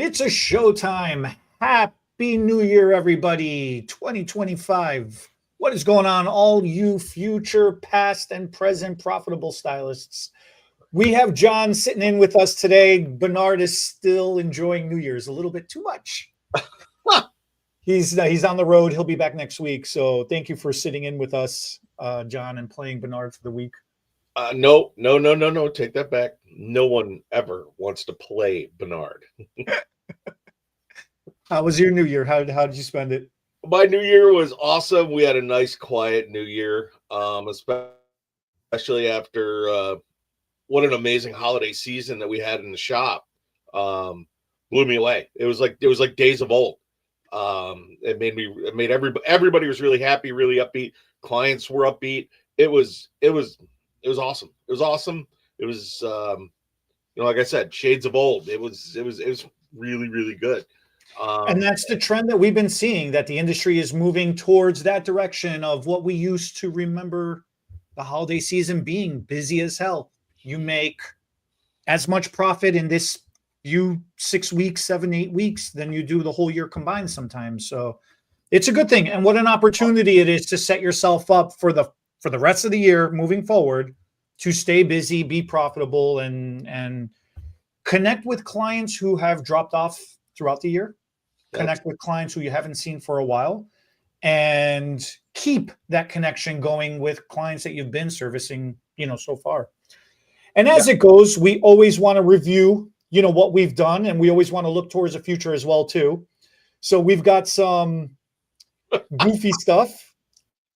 It's a showtime. Happy New Year, everybody. 2025. What is going on, all you future, past, and present profitable stylists? We have John sitting in with us today. Bernard is still enjoying New Year's a little bit too much. He's on the road. He'll be back next week. So thank you for sitting in with us, John, and playing Bernard for the week. No. Take that back. No one ever wants to play Bernard. How was your New Year? How did you spend it? My New Year was awesome. We had a nice, quiet New Year, especially after what an amazing holiday season that we had in the shop. Blew me away. It was like days of old. It made everybody was really happy, really upbeat. Clients were upbeat. It was awesome. It was awesome. It was like I said, shades of old. It was really, really good. And that's the trend that we've been seeing, that the industry is moving towards that direction of what we used to remember the holiday season being busy as hell. You make as much profit in this 6 weeks, 7, 8 weeks than you do the whole year combined sometimes. So it's a good thing. And what an opportunity it is to set yourself up for the rest of the year moving forward to stay busy, be profitable, and connect with clients who have dropped off throughout the year. Connect with clients who you haven't seen for a while, and keep that connection going with clients that you've been servicing, so far. And as it goes, we always want to review, what we've done, and we always want to look towards the future as well too. So we've got some goofy stuff.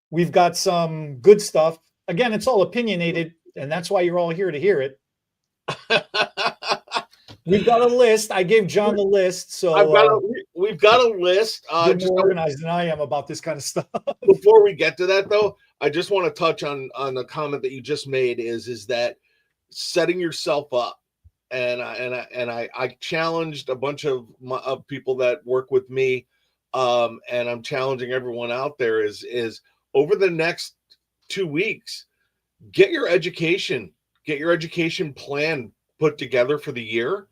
We've got some good stuff. Again, it's all opinionated, and that's why you're all here to hear it. We've got a list. I gave John the list, so we've got a list. You're more organized than I am about this kind of stuff. Before we get to that, though, I just want to touch on the comment that you just made. Is that setting yourself up? And I challenged a bunch of people that work with me, and I'm challenging everyone out there is over the next 2 weeks, get your education plan put together for the year.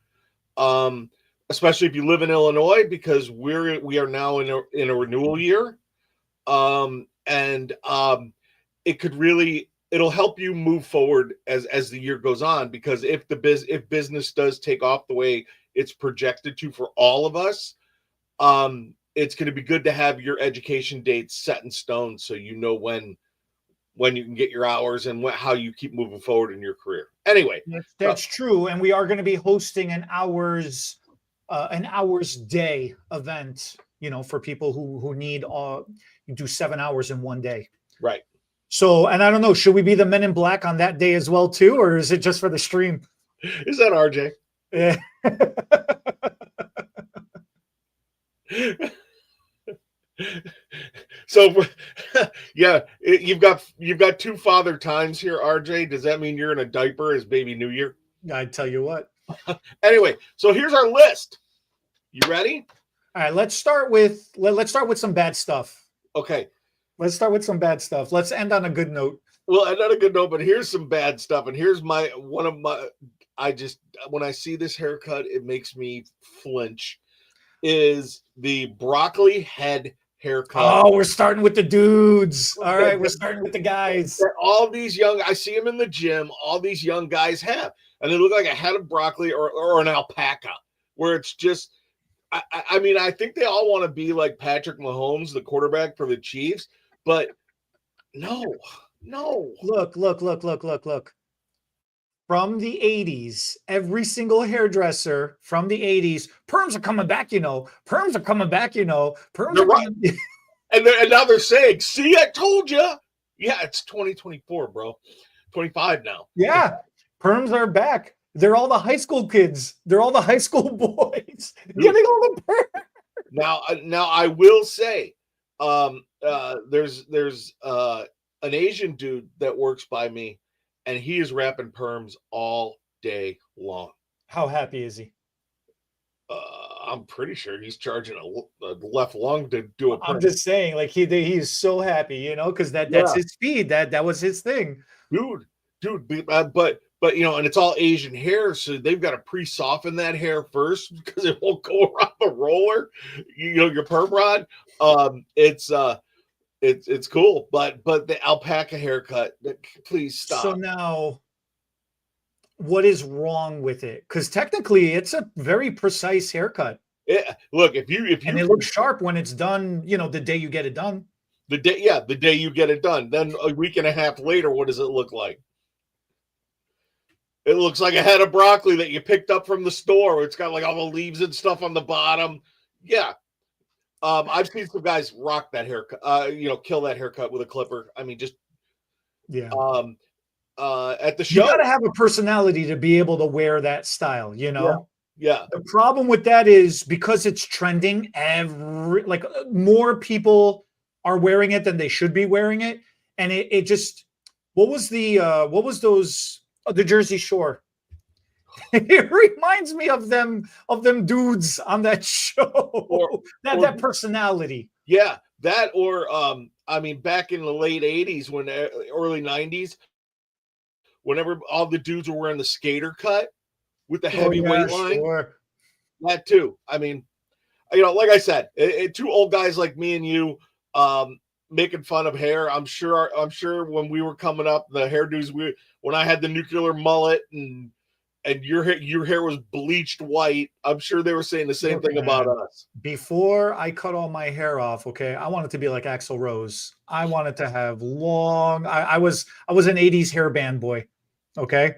Especially if you live in Illinois, because we are now in a renewal year. It'll help you move forward as the year goes on, because if business does take off the way it's projected to for all of us, it's going to be good to have your education dates set in stone, so you know when you can get your hours and how you keep moving forward in your career. Anyway, that's true. And we are going to be hosting an hours day event, for people who need do 7 hours in one day. Right. So, and I don't know, should we be the Men in Black on that day as well too, or is it just for the stream? Is that RJ? Yeah. So yeah, you've got two father times here, RJ. Does that mean you're in a diaper as baby New Year? I tell you what. Anyway, so here's our list. You ready? All right, let's start with some bad stuff. Okay. Let's start with some bad stuff. Let's end on a good note. Well, end on a good note, but here's some bad stuff. And here's when I see this haircut, it makes me flinch. Is the broccoli head haircut. Oh, we're starting with the dudes. All right, we're starting with the guys. All these I see them in the gym, all these young guys have, and they look like a head of broccoli or an alpaca, where it's just, I mean, I think they all want to be like Patrick Mahomes, the quarterback for the Chiefs, but no. Look. From the 80s, every single hairdresser from the 80s, perms are coming back, Perms are coming back, Perms are right. And now they're saying, see, I told you. Yeah, it's 2024, bro. 25 now. Yeah, perms are back. They're all the high school kids. They're all the high school boys getting all the perms. Now I will say, there's an Asian dude that works by me, and he is wrapping perms all day long. How happy is he? I'm pretty sure he's charging a left lung to do a perm. I'm just saying, like he is so happy, because that's his speed. That was his thing. Dude. But but and it's all Asian hair, so they've got to pre-soften that hair first because it won't go around the roller, your perm rod. It's cool, but the alpaca haircut, please So stop. now, what is wrong with it? Because technically, it's a very precise haircut, Look, if and you it looks sharp when it's done. The day you get it done. the day you get it done, then a week and a half later, what does it look like? It looks like a head of broccoli that you picked up from the store. It's got like all the leaves and stuff on the bottom. Yeah. I've seen some guys rock that haircut, kill that haircut with a clipper. I mean, just Yeah. At the You show. got to have a personality to be able to wear that style, Yeah. The problem with that is because it's trending, more people are wearing it than they should be wearing it. And it just, what was the Jersey Shore? It reminds me of them dudes on that show. That personality. Yeah, that or back in the late 80s early 90s, whenever all the dudes were wearing the skater cut with the heavyweight line. Sure. That too. I mean, like I said, two old guys like me and you making fun of hair. I'm sure when we were coming up, the hairdos when I had the nuclear mullet and your hair was bleached white, I'm sure they were saying the same thing about us. Before I cut all my hair off, okay, I wanted to be like Axl Rose. I wanted to have long. I was an 80s hairband boy, okay?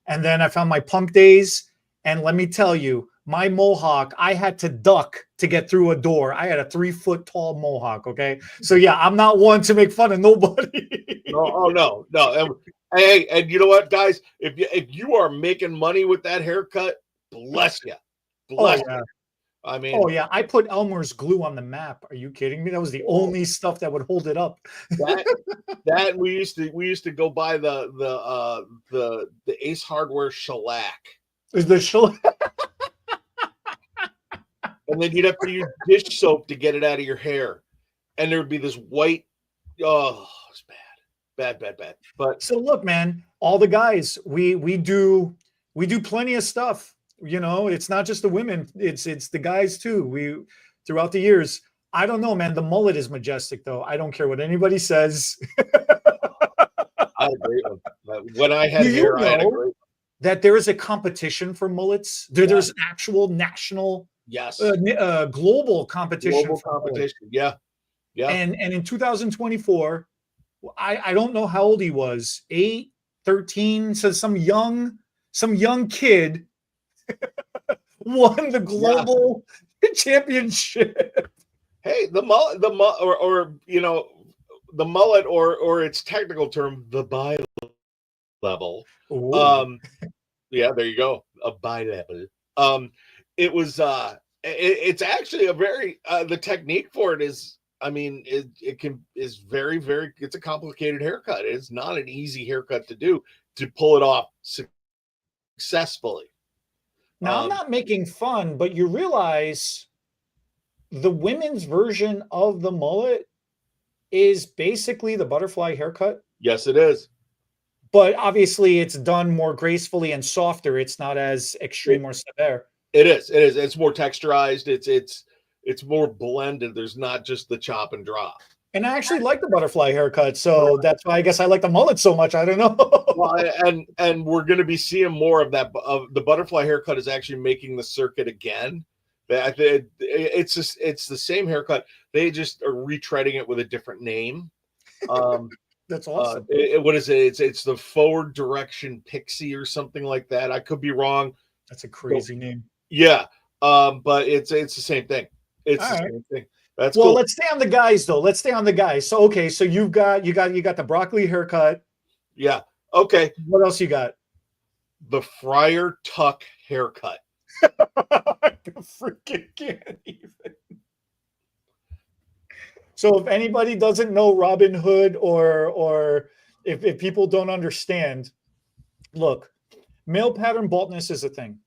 And then I found my punk days, and let me tell you, my mohawk, I had to duck to get through a door. I had a 3-foot tall mohawk, okay? So yeah, I'm not one to make fun of nobody. No. Hey, and you know what, guys? If you are making money with that haircut, bless you. Bless you. I mean, I put Elmer's glue on the map. Are you kidding me? That was the only stuff that would hold it up. that we used to go buy the Ace Hardware shellac. Is the shellac? And then you'd have to use dish soap to get it out of your hair, and there would be this white. Oh, it's bad. But so look, man, all the guys, we do plenty of stuff. It's not just the women; it's the guys too. We throughout the years. I don't know, man. The mullet is majestic, though. I don't care what anybody says. I agree. When I had hair, I had a great that there is a competition for mullets. There's an actual national, global competition. Yeah. And in 2024, I don't know how old he was, 8, 13. So some young kid won the global championship. Hey, the mullet, the mullet, or its technical term, the bi-level. Yeah, there you go, a bi-level. It was it's actually a very the technique for it is, I mean, is very, very, it's a complicated haircut. It's not an easy haircut to do, to pull it off successfully. Now, I'm not making fun, but you realize the women's version of the mullet is basically the butterfly haircut. Yes, it is. But obviously it's done more gracefully and softer. It's not as extreme or severe. It is. It's more texturized. It's more blended. There's not just the chop and drop. And I actually like the butterfly haircut, so that's why I guess I like the mullet so much. I don't know. Well, and we're going to be seeing more of that. Of the butterfly haircut is actually making the circuit again. It's the same haircut. They just are retreading it with a different name. That's awesome. What is it? It's the forward direction pixie or something like that. I could be wrong. That's a crazy name. Yeah. But it's the same thing. It's the same thing. That's cool. Let's stay on the guys though. Let's stay on the guys. So okay, so you got the broccoli haircut. Yeah. Okay. What else you got? The Friar Tuck haircut. I freaking can't even. So if anybody doesn't know Robin Hood, or if people don't understand, look, male pattern baldness is a thing.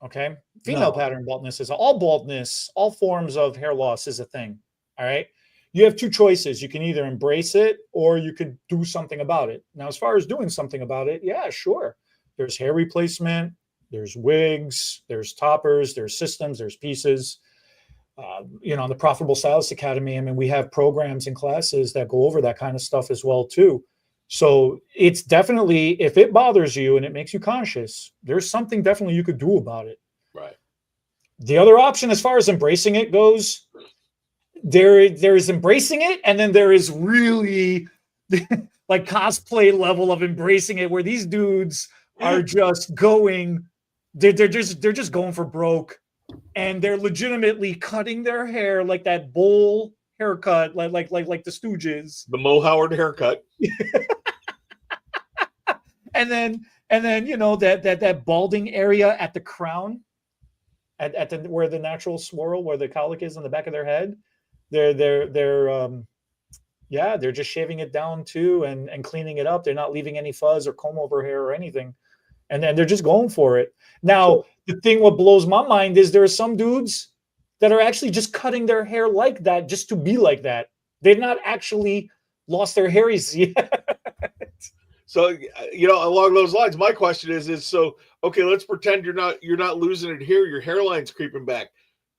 Okay. Female pattern baldness is all baldness, all forms of hair loss is a thing. All right. You have two choices. You can either embrace it or you could do something about it. Now, as far as doing something about it, yeah, sure. There's hair replacement, there's wigs, there's toppers, there's systems, there's pieces. On the Profitable Stylist Academy, I mean, we have programs and classes that go over that kind of stuff as well too. So it's definitely, if it bothers you and it makes you conscious, there's something definitely you could do about it. Right. The other option, as far as embracing it goes, there is embracing it, and then there is really like cosplay level of embracing it, where these dudes are just going, they're just going for broke, and they're legitimately cutting their hair like that bowl haircut, like the Stooges, the Mo Howard haircut, and then that balding area at the crown, at the where the natural swirl, where the colic is on the back of their head. They're just shaving it down too, and cleaning it up. They're not leaving any fuzz or comb over hair or anything. And then they're just going for it. Now, the thing what blows my mind is there are some dudes that are actually just cutting their hair like that just to be like that. They've not actually lost their hairs yet. So, along those lines, my question is so, okay, let's pretend you're not losing it here. Your hairline's creeping back.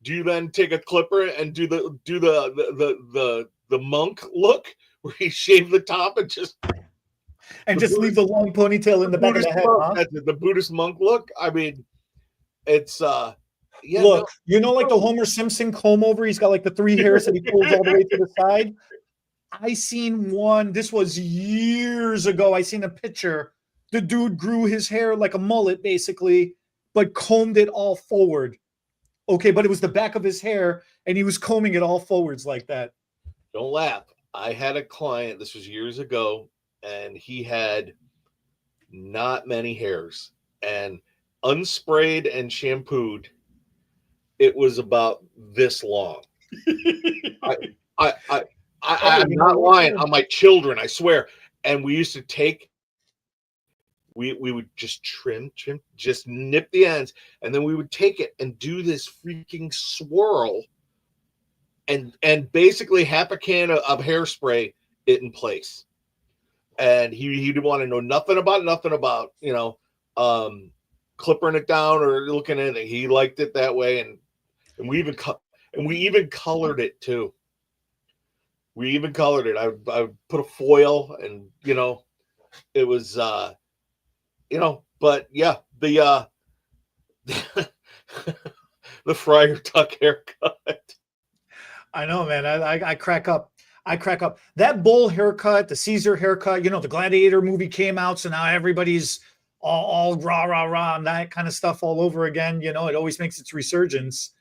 Do you then take a clipper and do the monk look where you shave the top and just leave the long ponytail in the back of the head? Huh? That's the Buddhist monk look. I mean, it's like the Homer Simpson comb over. He's got like the 3 hairs that he pulls all the way to the side. I seen one. This was years ago. I seen a picture. The dude grew his hair like a mullet, basically, but combed it all forward. Okay, but it was the back of his hair, and he was combing it all forwards like that. Don't laugh. I had a client, this was years ago, and he had not many hairs, and unsprayed and shampooed, it was about this long. I'm not lying on my children, I swear. And we used to take, we would just trim, just nip the ends, and then we would take it and do this freaking swirl and basically half a can of hairspray it in place. And he didn't want to know nothing about clipping it down or looking at it. He liked it that way, and we even colored it too. We even colored it. I would put a foil, and it was but yeah, the the Friar Tuck haircut. I know, man. I crack up. That bowl haircut, the Caesar haircut, the Gladiator movie came out, so now everybody's all rah, and that kind of stuff all over again. It always makes its resurgence.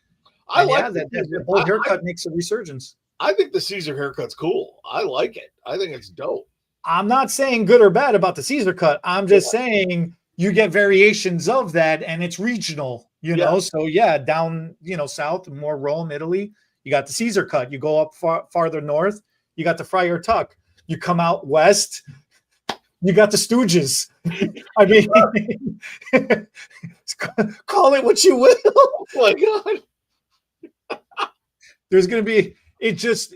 That bowl haircut makes a resurgence. I think the Caesar haircut's cool. I like it. I think it's dope. I'm not saying good or bad about the Caesar cut. I'm just saying you get variations of that, and it's regional, know? So down, south, more Rome, Italy, you got the Caesar cut. You go up farther north, you got the Friar Tuck. You come out west, you got the Stooges. I mean, call it what you will. Oh my God. There's going to be, it just,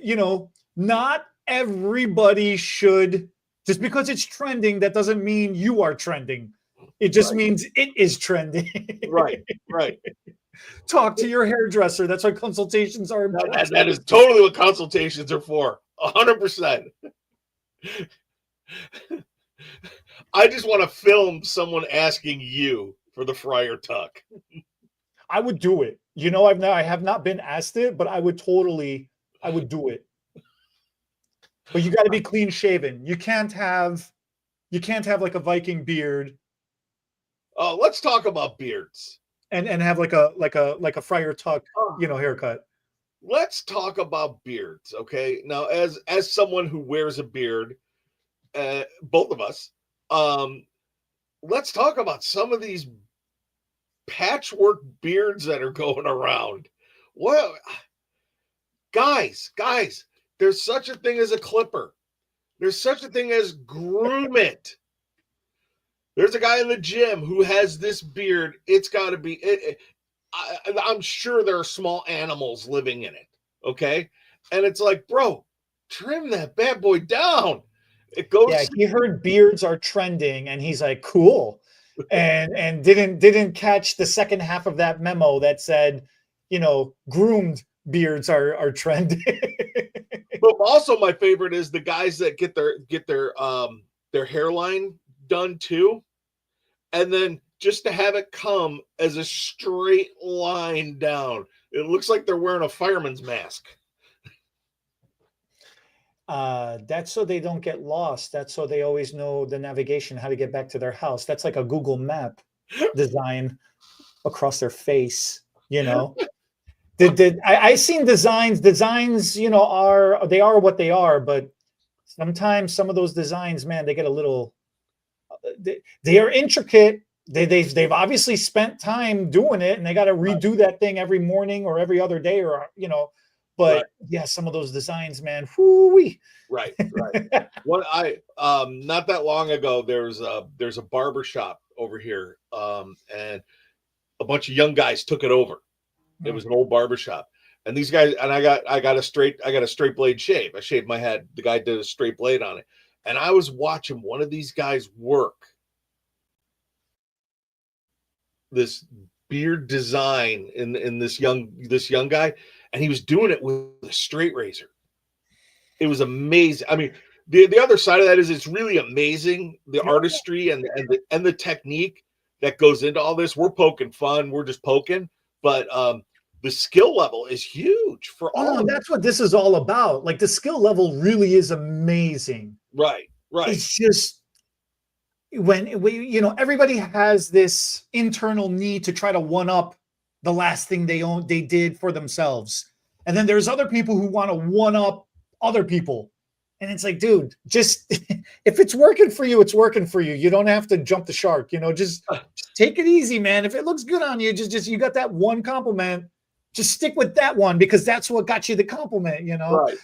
not everybody should, just because it's trending, that doesn't mean you are trending. It just means it is trending. Right. Talk to your hairdresser. That's what consultations are important. That is totally what consultations are for. 100%. I just want to film someone asking you for the Friar Tuck. I would do it. I have not been asked it, but I would do it. But you got to be clean shaven. You can't have like a Viking beard. Oh, let's talk about beards. And have like a Friar Tuck, haircut. Let's talk about beards, okay? Now, as someone who wears a beard, both of us, let's talk about some of these patchwork beards that are going around. Well, guys, there's such a thing as a clipper. There's such a thing as groom it. There's a guy in the gym who has this beard. It's got to be. I'm sure there are small animals living in it. Okay, and it's like, bro, trim that bad boy down. It goes. Yeah, he heard beards are trending, and he's like, cool. and didn't catch the second half of that memo that said, groomed beards are trending. But also my favorite is the guys that get their hairline done too, and then just to have it come as a straight line down. It looks like they're wearing a fireman's mask. That's so they don't get lost. That's so they always know the navigation, how to get back to their house. That's like a Google map design across their face, I seen designs, are what they are, but sometimes some of those designs, man, they get a little, they are intricate. They've obviously spent time doing it, and they got to redo that thing every morning or every other day, or but Right. yeah, some of those designs, man, whoo-wee. Right. What not that long ago, there's a barber shop over here, and a bunch of young guys took it over. It was an old barber shop, and these guys, and I got a straight blade shave. I shaved my head. The guy did a straight blade on it, and I was watching one of these guys work this beard design in this young guy, and he was doing it with a straight razor. It was amazing. I mean, the other side of that is it's really amazing, the artistry and the technique that goes into all this. We're poking fun. We're just poking, but the skill level is huge for all. And that's what this is all about. Like, the skill level really is amazing. Right. It's just when everybody has this internal need to try to one up the last thing they did for themselves, and then there's other people who want to one up other people, and it's like, dude, just if it's working for you, it's working for you. You don't have to jump the shark. Just take it easy, man. If it looks good on you, just you got that one compliment. Just stick with that one, because that's what got you the compliment, Right.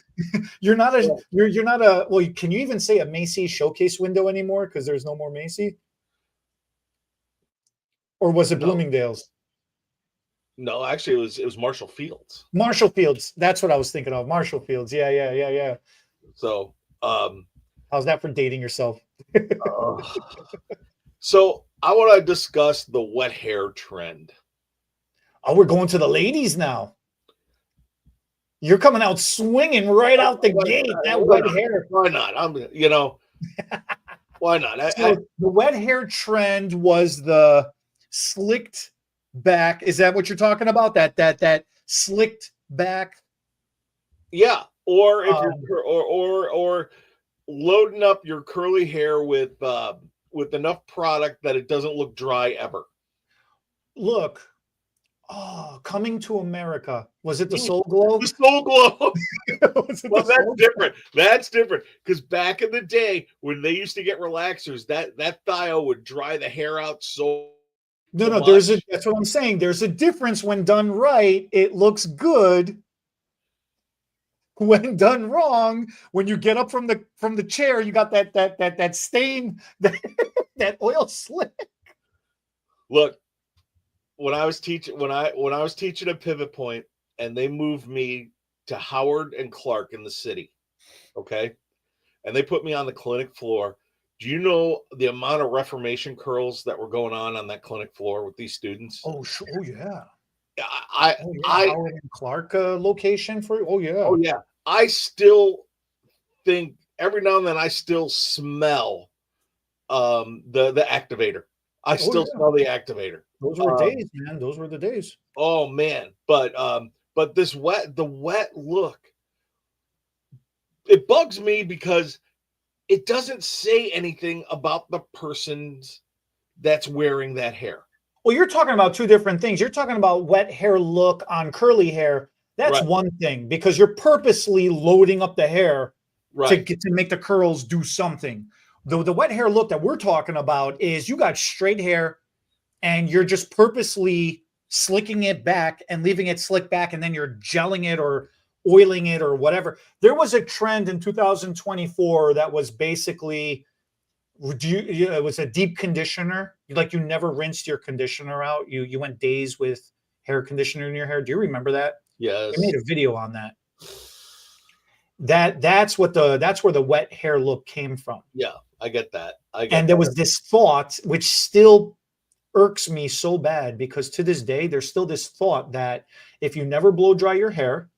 You're not a well, can you even say a Macy's showcase window anymore, because there's no more Macy? Or was it Bloomingdale's? No, actually it was Marshall Fields. Marshall Fields. That's what I was thinking of. Marshall Fields. Yeah. So how's that for dating yourself? So I want to discuss the wet hair trend. Oh, we're going to the ladies now. You're coming out swinging right out the gate. That wet hair. Why not? Why not? The wet hair trend was the slicked back. Is that what you're talking about? That slicked back? Yeah. Or if you're or loading up your curly hair with enough product that it doesn't look dry ever. Look. Oh, Coming to America. Was it the Soul Globe? The Soul Globe. Well, that's different. That's different. Because back in the day, when they used to get relaxers, that thio would dry the hair out so No, much. That's what I'm saying. There's a difference. When done right, it looks good. When done wrong, when you get up from the chair, you got that stain, that oil slick. Look, when I was teaching at Pivot Point, and they moved me to Howard and Clark in the city, okay, and they put me on the clinic floor. Do you know the amount of Reformation curls that were going on that clinic floor with these students? Oh, sure. Oh, yeah. Howard and Clark location for. Oh yeah. I still think every now and then I still smell the activator. I still smell the activator. Those were days, man. Those were the days. Oh man, but the wet look, it bugs me because it doesn't say anything about the person's that's wearing that hair. Well, you're talking about two different things. You're talking about wet hair look on curly hair. That's one thing, because you're purposely loading up the hair to make the curls do something. The wet hair look that we're talking about is you got straight hair and you're just purposely slicking it back and leaving it slick back, and then you're gelling it or oiling it or whatever. There was a trend in 2024 that was basically, it was a deep conditioner. Like, you never rinsed your conditioner out. You went days with hair conditioner in your hair. Do you remember that? Yes. I made a video on that. That's where the wet hair look came from. Yeah, I get that. And there was this thought, which still irks me so bad because to this day, there's still this thought that if you never blow dry your hair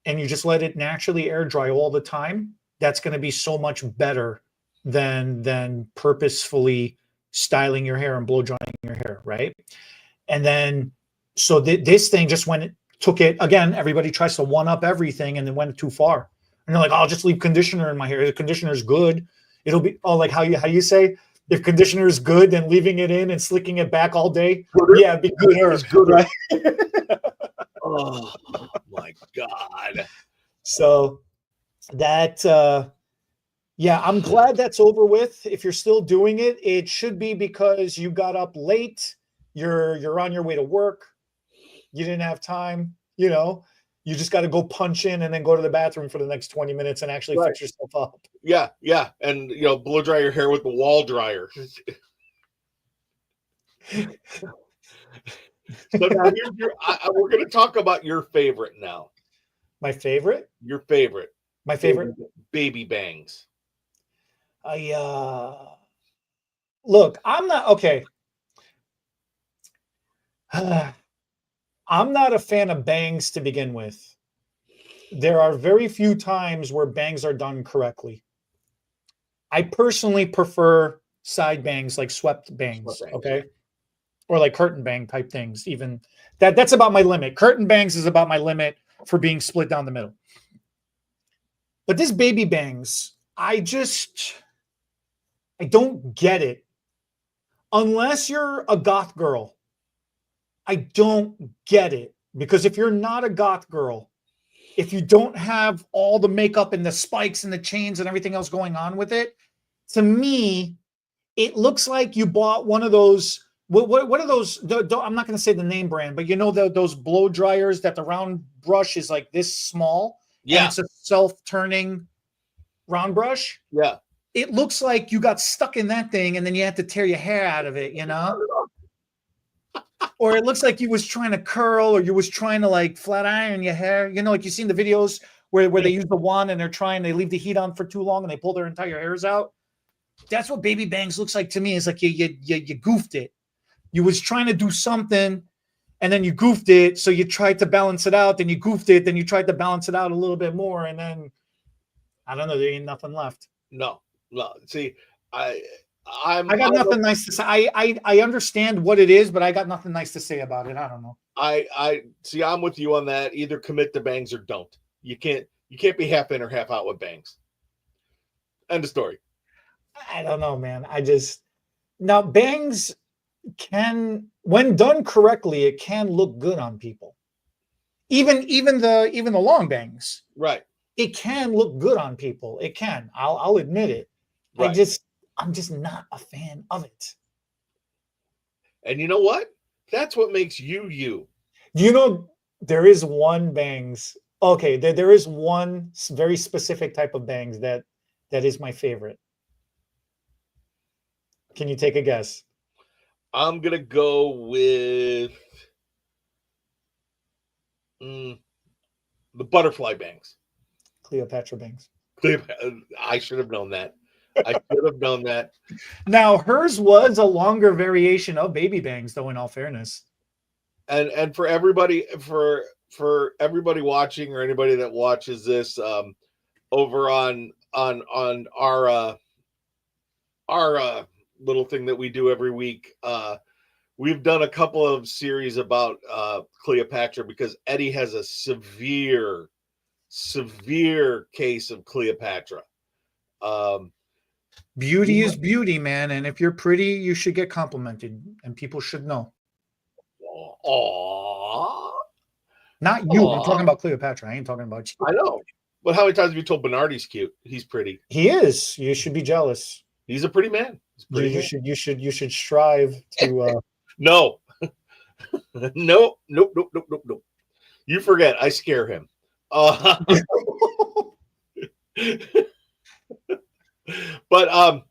and you just let it naturally air dry all the time, that's going to be so much better than purposefully styling your hair and blow drying your hair, right? And then so this thing just took it again. Everybody tries to one up everything and then went too far. And they're like, I'll just leave conditioner in my hair. The conditioner is good. It'll be like how you say, if conditioner is good, then leaving it in and slicking it back all day. Gooder? Yeah, it'd be gooder. It's gooder. Right? Oh my God. So that yeah, I'm glad that's over with. If you're still doing it, it should be because you got up late, you're on your way to work, you didn't have time, you know, you just got to go punch in and then go to the bathroom for the next 20 minutes and actually fix yourself up. Yeah, yeah. And blow dry your hair with the wall dryer. So now we're going to talk about your favorite now. My favorite? Your favorite. My favorite? Baby bangs. Look, I'm not okay. I'm not a fan of bangs to begin with. There are very few times where bangs are done correctly. I personally prefer side bangs, like swept bangs, okay? Or like curtain bang type things. Even that's about my limit. Curtain bangs is about my limit for being split down the middle. But this baby bangs, I don't get it. Unless you're a goth girl, I don't get it. Because if you're not a goth girl, if you don't have all the makeup and the spikes and the chains and everything else going on with it, to me, it looks like you bought one of those. What are those? I'm not going to say the name brand, but those blow dryers that the round brush is like this small. Yeah. And it's a self-turning round brush. Yeah. It looks like you got stuck in that thing and then you had to tear your hair out of it, Or it looks like you was trying to curl or you was trying to like flat iron your hair. Like you've seen the videos where they use the wand and they leave the heat on for too long and they pull their entire hairs out. That's what baby bangs looks like to me. It's like you goofed it. You was trying to do something and then you goofed it. So you tried to balance it out. Then you goofed it. Then you tried to balance it out a little bit more. And then, I don't know, there ain't nothing left. No. See, I got nothing nice to say. I understand what it is, but I got nothing nice to say about it. I don't know. I see. I'm with you on that. Either commit to bangs or don't. You can't be half in or half out with bangs. End of story. I don't know, man. Now bangs can, when done correctly, it can look good on people. Even the long bangs. Right. It can look good on people. It can. I'll admit it. Right. I'm just not a fan of it. And you know what? That's what makes you. There is one bangs. Okay, there is one very specific type of bangs that is my favorite. Can you take a guess? I'm going to go with the butterfly bangs. Cleopatra bangs. I should have known that. I should have known that. Now, hers was a longer variation of baby bangs, though, in all fairness. And for everybody, for everybody watching or anybody that watches this over on our little thing that we do every week, we've done a couple of series about Cleopatra because Eddie has a severe case of Cleopatra. Beauty is beauty, man. And if you're pretty, you should get complimented and people should know. Aww. Not you. Aww. I'm talking about Cleopatra. I ain't talking about you. I know. But how many times have you told Bernard he's cute? He's pretty. He is. You should be jealous. He's a pretty man. You should strive to No. Nope. You forget. I scare him. But all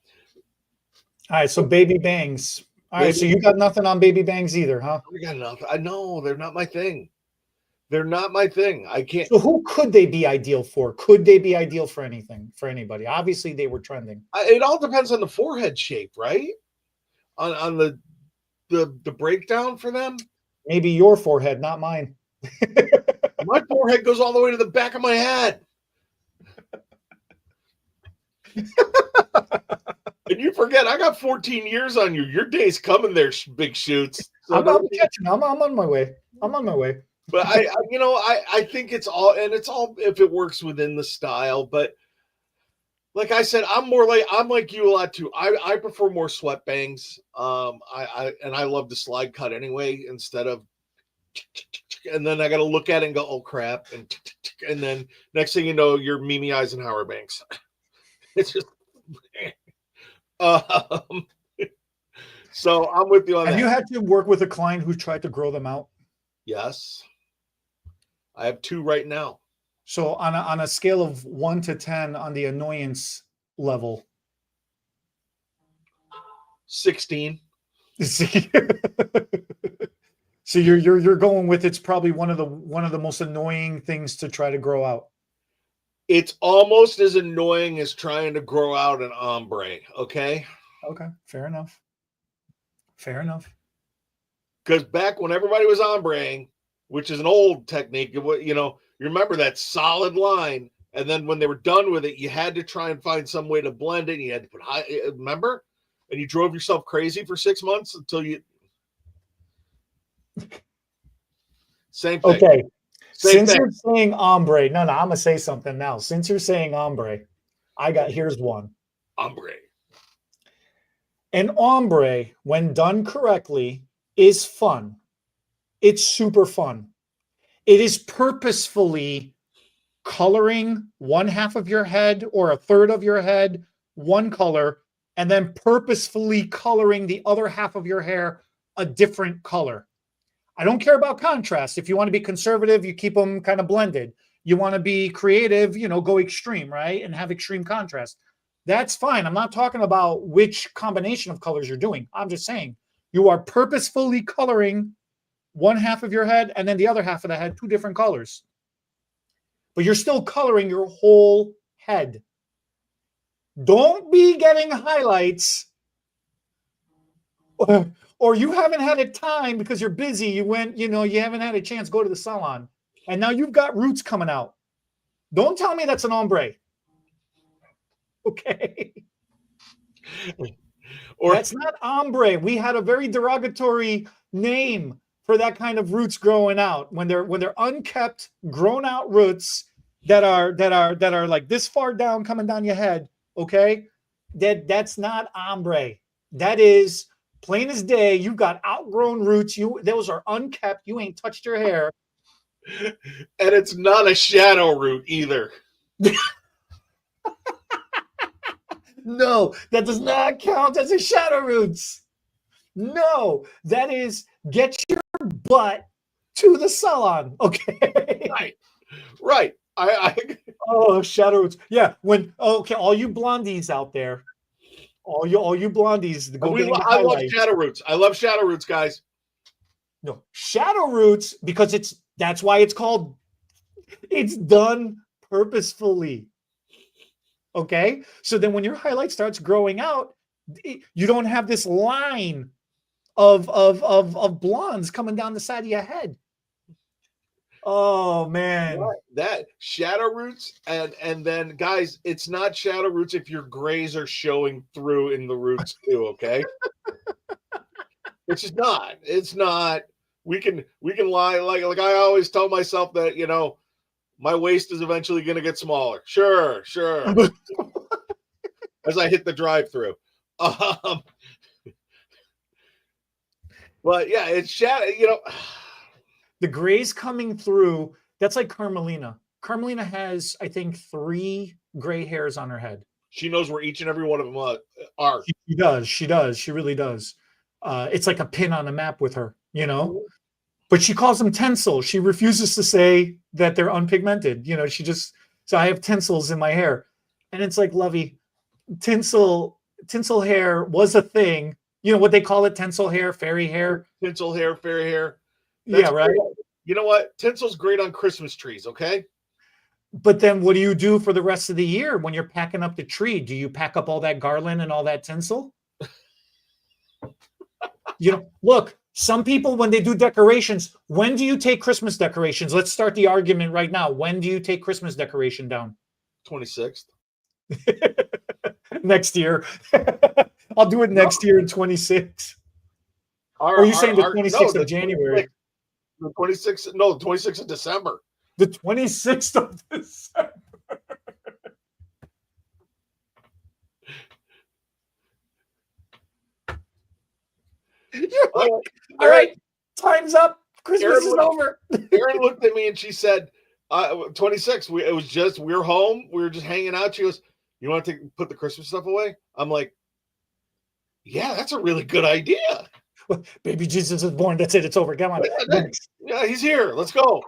right, so baby bangs. All right, so you got nothing on baby bangs either, huh? I got nothing. I know they're not my thing. They're not my thing. I can't. So who could they be ideal for? Could they be ideal for anything, for anybody? Obviously, they were trending. It all depends on the forehead shape, right? On the the breakdown for them? Maybe your forehead, not mine. My forehead goes all the way to the back of my head. And you forget, I got 14 years on you. Your day's coming there, big shoots. So I'm catching. I'm on my way. I'm on my way. But I think it's all if it works within the style. But like I said, I'm like you a lot too. I prefer more sweat bangs. I love the slide cut anyway instead of, and then I got to look at it and go, oh crap, and then next thing you know, you're Mimi Eisenhower bangs. It's just, so I'm with you on that. Have you had to work with a client who tried to grow them out? Yes, I have 2 right now. So on a scale of 1 to 10 on the annoyance level, 16. So you're going with it's probably one of the most annoying things to try to grow out. It's almost as annoying as trying to grow out an ombre. Okay. Okay, fair enough. Fair enough. Because back when everybody was ombreing, which is an old technique, you remember that solid line, and then when they were done with it, you had to try and find some way to blend it. And you had to put remember, and you drove yourself crazy for 6 months until you. Same thing. Okay. Same Since thing. you're saying ombre, no, I'm gonna say something now. Since you're saying ombre, here's one. Ombre. An ombre, when done correctly, is fun. It's super fun. It is purposefully coloring one half of your head or a third of your head one color, and then purposefully coloring the other half of your hair a different color. I don't care about contrast. If you want to be conservative, you keep them kind of blended. You want to be creative, go extreme, right? And have extreme contrast. That's fine. I'm not talking about which combination of colors you're doing. I'm just saying you are purposefully coloring one half of your head and then the other half of the head, 2 different colors. But you're still coloring your whole head. Don't be getting highlights or you haven't had a time because you're busy. You went, you haven't had a chance to go to the salon. And now you've got roots coming out. Don't tell me that's an ombre. Okay. Or that's not ombre. We had a very derogatory name for that kind of roots growing out when they're unkept, grown out roots that are like this far down coming down your head. Okay. That's not ombre. That is plain as day. You got outgrown roots. Those are unkept. You ain't touched your hair. And it's not a shadow root either. No, that does not count as a shadow roots. No, that is get your butt to the salon. Okay. Right. Oh, shadow roots. Yeah. All you blondies out there, all you blondies, I love shadow roots. I love shadow roots, guys. No, shadow roots, because that's why it's called, it's done purposefully. Okay. So then when your highlight starts growing out, you don't have this line of blondes coming down the side of your head. Oh man. That shadow roots, and then guys, it's not shadow roots if your grays are showing through in the roots too, okay? It's just not. It's not. We can lie like I always tell myself that, my waist is eventually going to get smaller. Sure. As I hit the drive-through. But yeah, it's shadow, The grays coming through, that's like Carmelina. Carmelina has, I think, 3 gray hairs on her head. She knows where each and every one of them are. She does. She really does. It's like a pin on a map with her, But she calls them tinsel. She refuses to say that they're unpigmented. So I have tinsels in my hair. And it's like, Lovey, tinsel hair was a thing. You know what they call it? Tinsel hair, fairy hair. Tinsel hair, fairy hair. Yeah, right. Great. You know what? Tinsel's great on Christmas trees, okay? But then what do you do for the rest of the year when you're packing up the tree? Do you pack up all that garland and all that tinsel? Look, some people, when they do decorations, when do you take Christmas decorations? Let's start the argument right now. When do you take Christmas decoration down? 26th. Next year. I'll do it next year in 26. Or are you saying the 26th of January? The 26th, no, the 26th of December. The 26th of December. You're like, all right, time's up. Christmas is over. Erin looked at me and she said, 26. We were home. We were just hanging out. She goes, you want to put the Christmas stuff away? I'm like, yeah, that's a really good idea. Well, baby Jesus is born. That's it. It's over. Come on. Yeah, he's here. Let's go.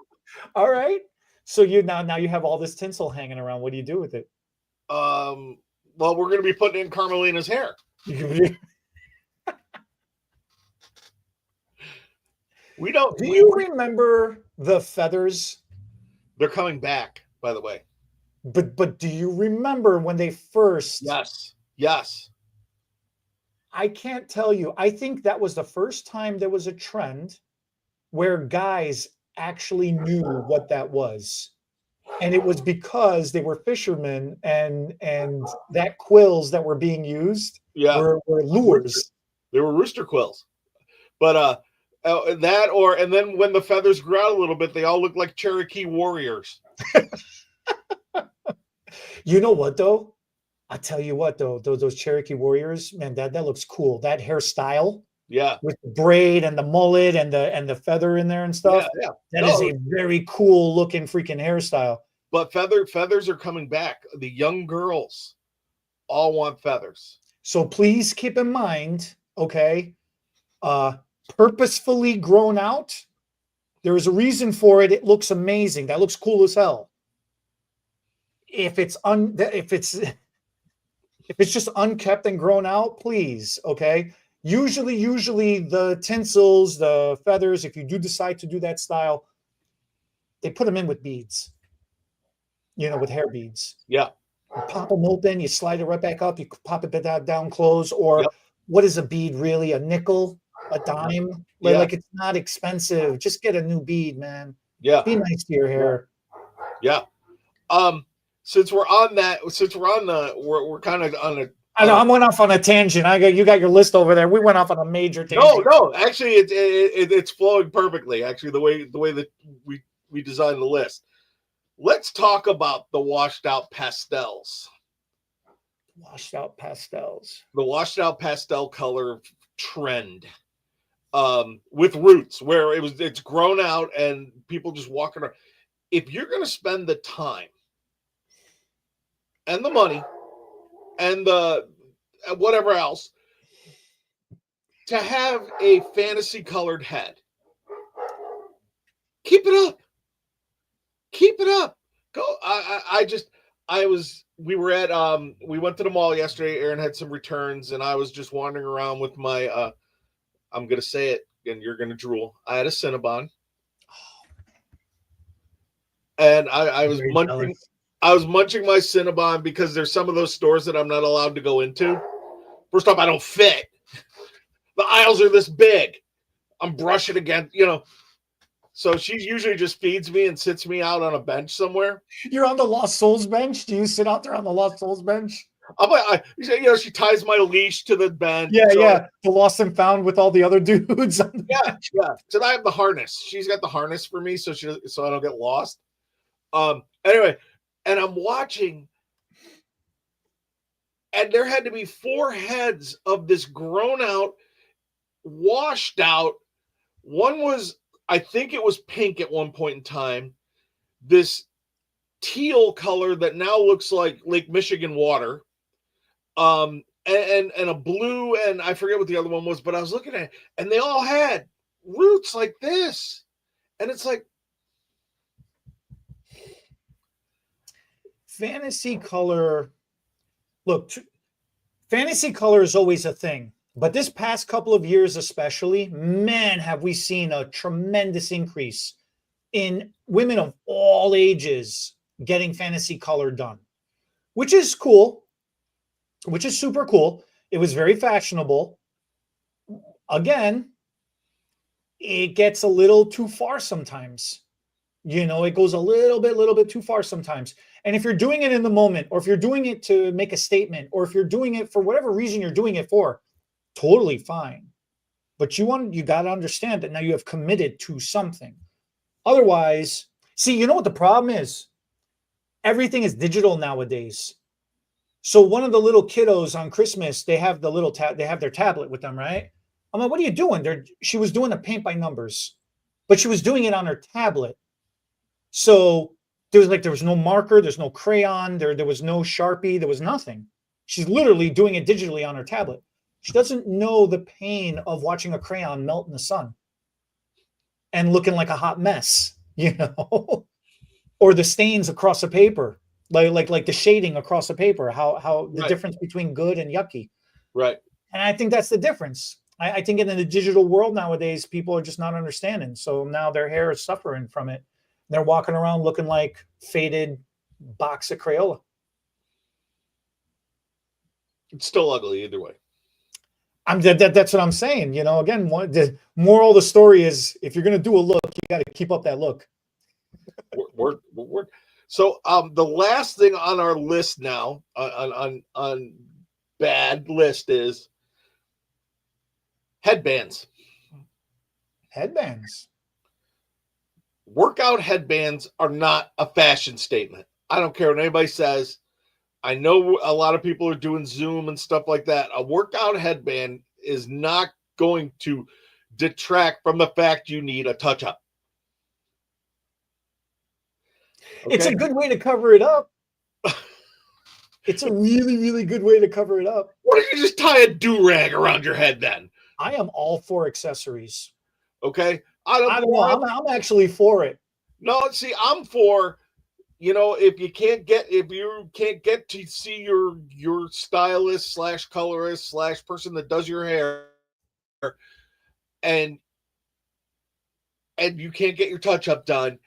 All right. So now you have all this tinsel hanging around. What do you do with it? Well, we're going to be putting in Carmelina's hair. Do you remember the feathers? They're coming back, by the way. But do you remember when they first? Yes. I can't tell you. I think that was the first time there was a trend where guys actually knew what that was. And it was because they were fishermen and that quills that were being used were lures. They were rooster quills. But and then when the feathers grew out a little bit, they all look like Cherokee warriors. You know what though? I'll tell you what though, those Cherokee warriors, man, that looks cool. That hairstyle, with the braid and the mullet and the feather in there and stuff. Yeah. That is a very cool looking freaking hairstyle. But feathers are coming back. The young girls all want feathers. So please keep in mind, okay, purposefully grown out. There is a reason for it. It looks amazing. That looks cool as hell. If it's just unkept and grown out, please, okay? Usually the tinsels, the feathers, if you do decide to do that style, they put them in with beads, with hair beads. Yeah. You pop them open, you slide it right back up, you pop it down close, or what is a bead really? A nickel, a dime? Like it's not expensive. Just get a new bead, man. Yeah. Be nice to your hair. Yeah. Since we're kind of on a. I know I went off on a tangent. You got your list over there. We went off on a major tangent. No. Actually, it's flowing perfectly. Actually, the way that we designed the list. Let's talk about the washed out pastels. Washed out pastels. The washed out pastel color trend. With roots, where it's grown out and people just walking around. If you're going to spend the time and the money and the whatever else to have a fantasy colored head, keep it up. Go. We went to the mall yesterday. Erin had some returns and I was just wandering around with my, I'm going to say it and you're going to drool. I had a Cinnabon. And I was munching. I was munching my Cinnabon because there's some of those stores that I'm not allowed to go into. First off, I don't fit. The aisles are this big. I'm brushing against, So she usually just feeds me and sits me out on a bench somewhere. You're on the Lost Souls bench? Do you sit out there on the Lost Souls bench? She ties my leash to the bench. Yeah. The Lost and Found with all the other dudes. Yeah. So I have the harness. She's got the harness for me, so I don't get lost. Anyway, and I'm watching, and there had to be 4 heads of this grown out, washed out. One was, I think it was pink at one point in time. This teal color that now looks like Lake Michigan water. And a blue, and I forget what the other one was, but I was looking at it, and they all had roots like this. And it's like, fantasy color. Look, fantasy color is always a thing, but this past couple of years especially, man, have we seen a tremendous increase in women of all ages getting fantasy color done, which is cool, which is super cool. It was very fashionable. Again, it gets a little too far sometimes. It goes a little bit too far sometimes. And if you're doing it in the moment, or if you're doing it to make a statement, or if you're doing it for whatever reason you're doing it for, totally fine. But you got to understand that now you have committed to something. Otherwise, see, you know what the problem is? Everything is digital nowadays. So one of the little kiddos on Christmas, they have the little they have their tablet with them, right? I'm like, what are you doing? She was doing a paint by numbers, but she was doing it on her tablet. So there was no marker, there's no crayon, there was no Sharpie, there was nothing. She's literally doing it digitally on her tablet. She doesn't know the pain of watching a crayon melt in the sun and looking like a hot mess, or the stains across the paper, like the shading across the paper, how the difference between good and yucky. Right. And I think that's the difference. I think in the digital world nowadays, people are just not understanding. So now their hair is suffering from it. They're walking around looking like faded box of Crayola. It's still ugly either way. That's what I'm saying. Again, the moral of the story is, if you're going to do a look, you got to keep up that look. So the last thing on our list now, on bad list, is headbands. Headbands. Workout headbands are not a fashion statement. I don't care what anybody says. I know a lot of people are doing Zoom and stuff like that. A workout headband is not going to detract from the fact you need a touch-up. Okay? It's a good way to cover it up. It's a really, really good way to cover it up. Why don't you just tie a do-rag around your head then? I am all for accessories. Okay? I don't know. I'm actually for it. No, see, I'm for, if you can't get to see your stylist / colorist / person that does your hair, and you can't get your touch-up done,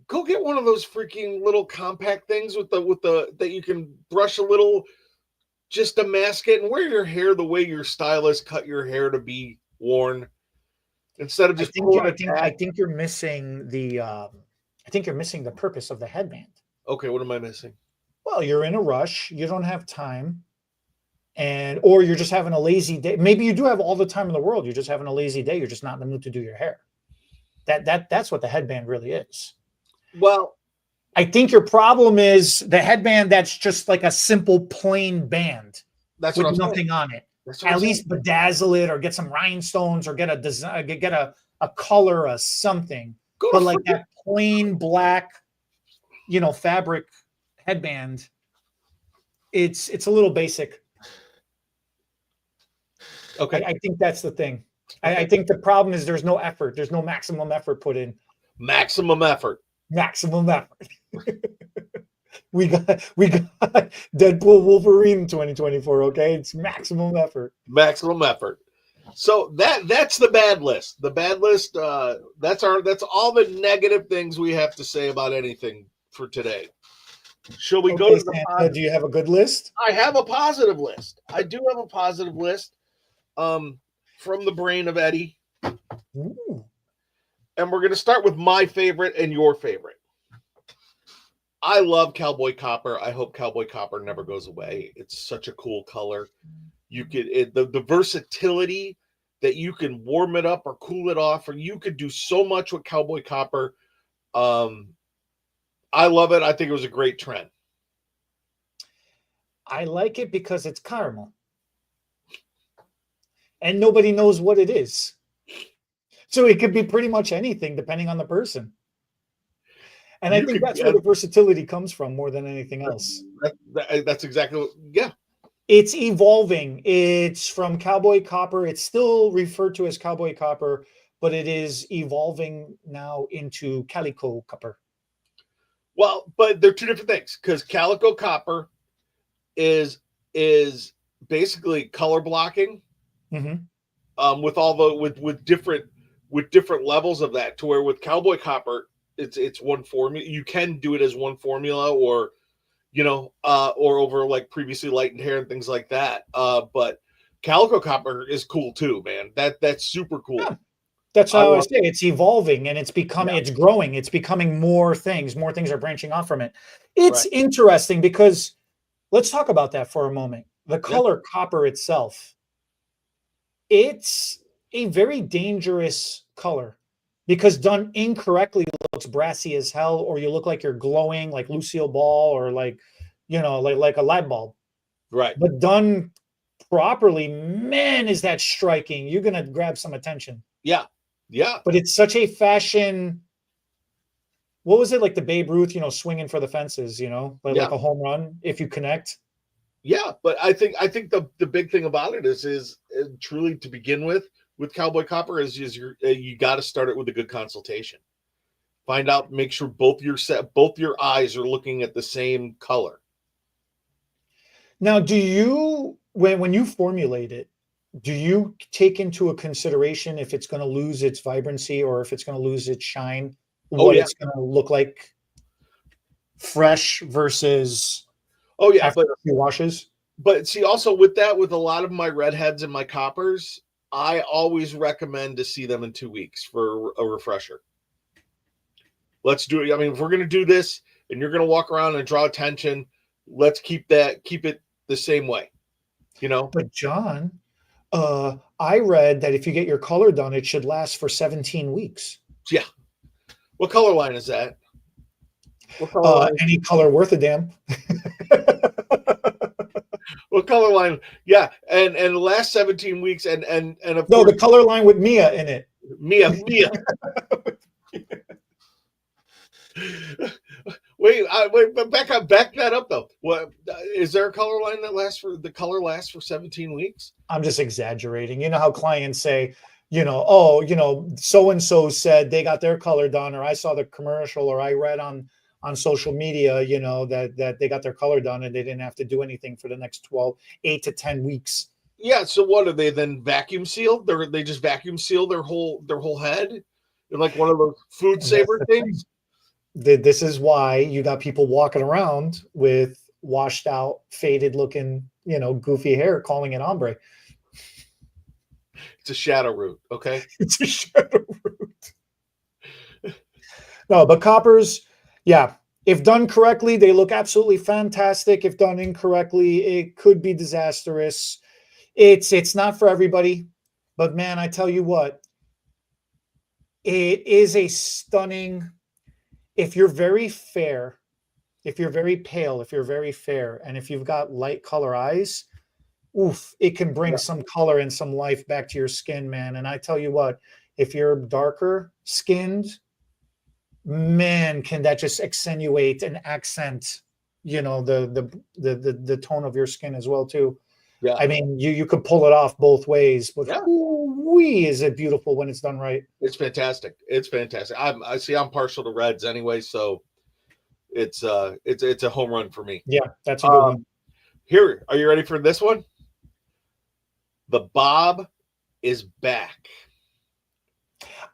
go get one of those freaking little compact things with the that you can brush a little just to mask it, and wear your hair the way your stylist cut your hair to be worn, instead of just I think you're missing the purpose of the headband. Okay, what am I missing? Well, you're in a rush, you don't have time, or you're just having a lazy day. Maybe you do have all the time in the world, you're just having a lazy day, you're just not in the mood to do your hair. That's what the headband really is. Well, I think your problem is the headband that's just like a simple plain band with nothing on it. At least bedazzle it, or get some rhinestones, or get a design, get a color, or something. But like that plain black, fabric headband, it's a little basic. Okay. I think that's the thing. Okay. I think the problem is there's no effort. There's no maximum effort put in. Maximum effort. We got Deadpool Wolverine 2024. Okay, it's maximum effort. So that's the bad list. The bad list. That's all the negative things we have to say about anything for today. Shall we go to the Santa, do you have a good list? I have a positive list. I do have a positive list. From the brain of Eddie. Ooh. And we're going to start with my favorite and your favorite. I love Cowboy Copper. I hope Cowboy Copper never goes away. It's such a cool color. You could the versatility that you can warm it up or cool it off, or you could do so much with Cowboy Copper. I love it. I think it was a great trend. I like it because it's caramel. And nobody knows what it is. So it could be pretty much anything depending on the person. And I think that's where the versatility comes from more than anything else. That's exactly what, yeah. It's evolving. It's from Cowboy Copper. It's still referred to as Cowboy Copper, but it is evolving now into Calico Copper. Well, but they're two different things, because Calico Copper is basically color blocking. Mm-hmm. With all the with different levels of that, to where with Cowboy Copper it's one formula. You can do it as one formula, or or over like previously lightened hair and things like that. But Calico copper is cool too, man. That's super cool. Yeah. That's I how I love say it's evolving and it's becoming, Yeah, it's growing, it's becoming more things. More things are branching off from it. It's right. interesting because let's talk about that for a moment. The Yeah, color copper itself, it's a very dangerous color because done incorrectly it looks brassy as hell, or you look like you're glowing like Lucille Ball, or like, like a light bulb. right. But done properly, man, is that striking. You're gonna grab some attention. Yeah, yeah, But it's such a fashion. What was it, like the Babe Ruth, swinging for the fences, like yeah, a home run if you connect? yeah. But I think the big thing about it is truly to begin with Cowboy Copper is you got to start it with a good consultation. Find out, make sure both your eyes are looking at the same color. Now, do you, when you formulate it, do you take into a consideration if it's going to lose its vibrancy or if it's going to lose its shine, Oh what yeah, it's going to look like fresh versus oh yeah. after a few washes? But see, also with that, with a lot of my redheads and my coppers, I always recommend to see them in 2 weeks for a refresher. Let's do it. I mean, if we're going to do this and you're going to walk around and draw attention, let's keep it the same way, you know? But John, I read that if you get your color done, it should last for 17 weeks. Yeah. What color line is that? What color line? Any color worth a damn. What color line? Yeah. And the last 17 weeks and of No, course, the color line with Mia in it. Mia. Wait, but back that up though. What is there a color line that lasts for 17 weeks? I'm just exaggerating. You know how clients say, oh, so and so said they got their color done, or I saw the commercial, or I read on social media, that they got their color done and they didn't have to do anything for the next 8 to 10 weeks. Yeah, so what are they then vacuum sealed? They just vacuum seal their whole head? They're like one of those food And that's saver the thing. things? This is why you got people walking around with washed out, faded looking, goofy hair, calling it ombre. It's a shadow root, okay? It's a shadow root. No, but coppers, yeah, if done correctly, they look absolutely fantastic. If done incorrectly, it could be disastrous. It's not for everybody, but man, I tell you what, it is a stunning. If you're very fair, if you're very pale, if you're very fair, and if you've got light color eyes, oof, it can bring Yeah. some color and some life back to your skin, man. And I tell you what, if you're darker skinned, man, can that just accentuate and accent, the tone of your skin as well too. Yeah. I mean, you could pull it off both ways, but Yeah. wee, is it beautiful when it's done right. It's fantastic. It's fantastic. I'm partial to reds anyway, so it's a home run for me. Yeah, that's a good one. Here, are you ready for this one? The bob is back.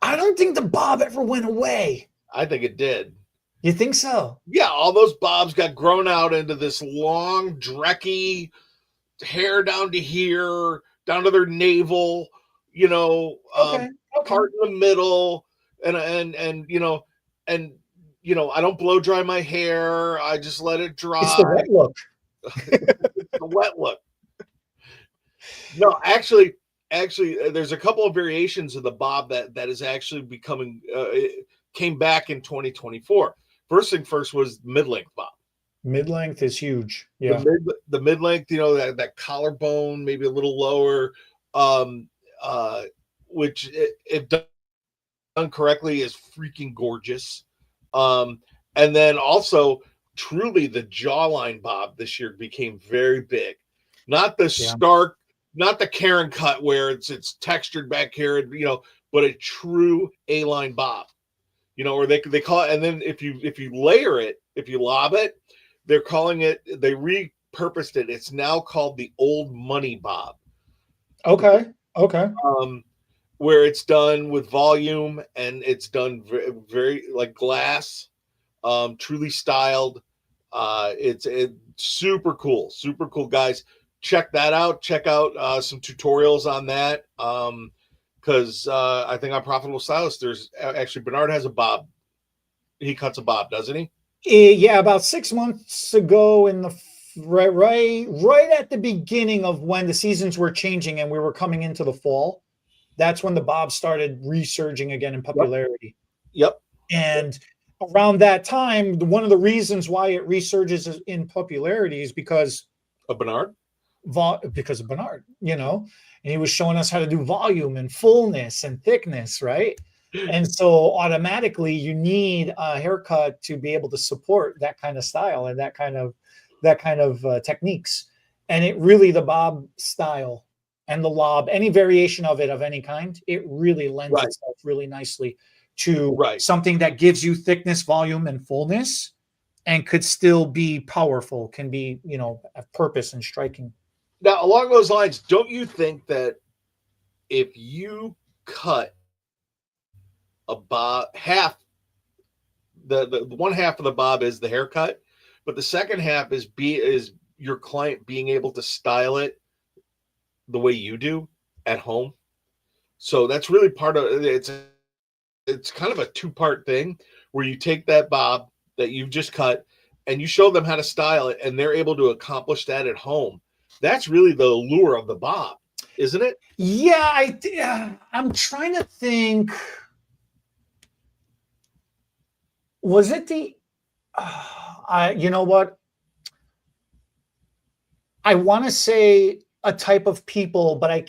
I don't think the bob ever went away. I think it did. You think so? Yeah, all those bobs got grown out into this long, drecky hair down to here, down to their navel, Okay. part in the middle, and I don't blow dry my hair. I just let it dry. It's the wet look. The wet look. No, actually, there's a couple of variations of the bob that is actually becoming came back in 2024. First thing first was mid-length bob. Mid-length is huge. Yeah. The mid-length, that collarbone, maybe a little lower, which if done correctly is freaking gorgeous. And then also truly the jawline bob this year became very big. Not the stark, not the Karen cut where it's textured back here, but a true A-line bob. Or they call it, and then if you layer it, if you lob it, they're calling it, they repurposed it. It's now called the old money bob. Okay. Where it's done with volume and it's done very, very like glass, truly styled. It's super cool, guys. check that out. Check out some tutorials on that. Because I think on Profitable Stylist, there's actually Bernard has a bob. He cuts a bob, doesn't he? Yeah, about 6 months ago, in the right at the beginning of when the seasons were changing and we were coming into the fall, that's when the bob started resurging again in popularity. Yep. And around that time, one of the reasons why it resurges in popularity is because of Bernard. Because of Bernard, and he was showing us how to do volume and fullness and thickness, right? And so automatically you need a haircut to be able to support that kind of style and that kind of techniques. And it really, the bob style and the lob, any variation of it of any kind, it really lends itself really nicely to something that gives you thickness, volume, and fullness, and could still be powerful, can be, have purpose and striking. Now, along those lines, don't you think that if you cut a bob, half, the one half of the bob is the haircut, but the second half is your client being able to style it the way you do at home? So that's really part of it. It's kind of a two-part thing where you take that bob that you've just cut and you show them how to style it, and they're able to accomplish that at home. That's really the allure of the bob, isn't it? Yeah, I'm trying to think. Was it you know what? I want to say a type of people, but I